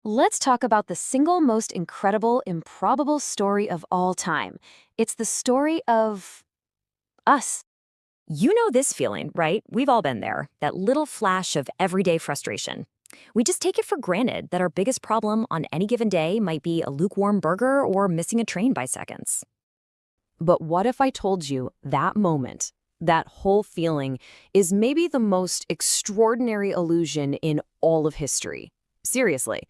Let's talk about the single most incredible, improbable story of all time. It's the story of us. You know this feeling, right? We've all been there. That little flash of everyday frustration. We just take it for granted that our biggest problem on any given day might be a lukewarm burger or missing a train by seconds. But what if I told you that moment, that whole feeling, is maybe the most extraordinary illusion in all of history? Seriously.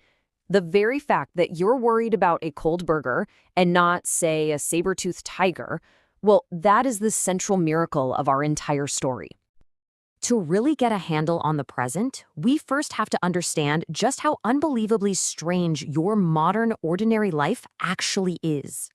The very fact that you're worried about a cold burger and not, say, a saber-toothed tiger, well, that is the central miracle of our entire story. To really get a handle on the present, we first have to understand just how unbelievably strange your modern, ordinary life actually is.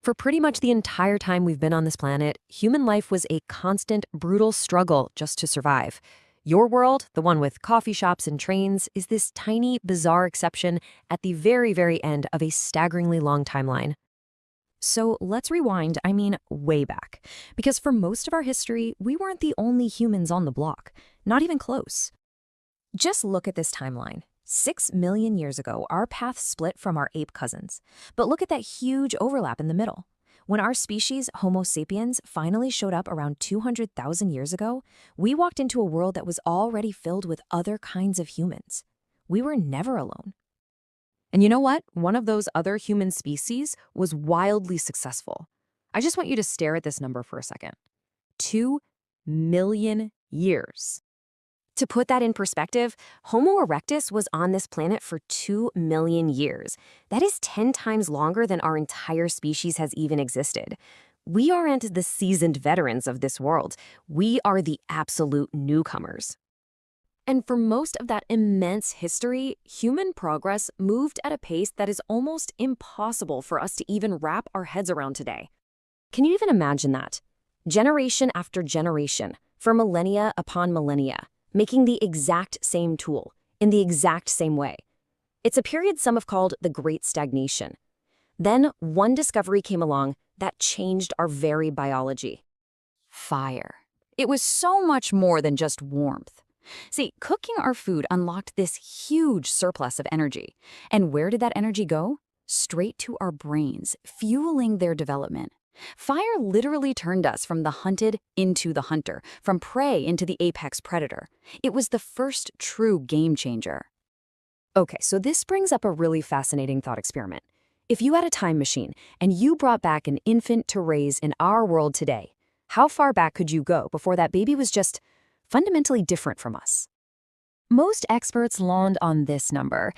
For pretty much the entire time we've been on this planet, human life was a constant, brutal struggle just to survive. Your world, the one with coffee shops and trains, is this tiny, bizarre exception at the very, very end of a staggeringly long timeline. So let's rewind, way back. Because for most of our history, we weren't the only humans on the block. Not even close. Just look at this timeline. 6 million years ago, our paths split from our ape cousins. But look at that huge overlap in the middle. When our species, Homo sapiens, finally showed up around 200,000 years ago, we walked into a world that was already filled with other kinds of humans. We were never alone. And you know what? One of those other human species was wildly successful. I just want you to stare at this number for a second. 2 million years. To put that in perspective, Homo erectus was on this planet for 2 million years. That is 10 times longer than our entire species has even existed. We aren't the seasoned veterans of this world. We are the absolute newcomers. And for most of that immense history, human progress moved at a pace that is almost impossible for us to even wrap our heads around today. Can you even imagine that? Generation after generation, for millennia upon millennia, making the exact same tool, in the exact same way. It's a period some have called the Great Stagnation. Then one discovery came along that changed our very biology. Fire. It was so much more than just warmth. See, cooking our food unlocked this huge surplus of energy. And where did that energy go? Straight to our brains, fueling their development. Fire literally turned us from the hunted into the hunter, from prey into the apex predator. It was the first true game changer. Okay, so this brings up a really fascinating thought experiment. If you had a time machine and you brought back an infant to raise in our world today, how far back could you go before that baby was just fundamentally different from us? Most experts land on this number,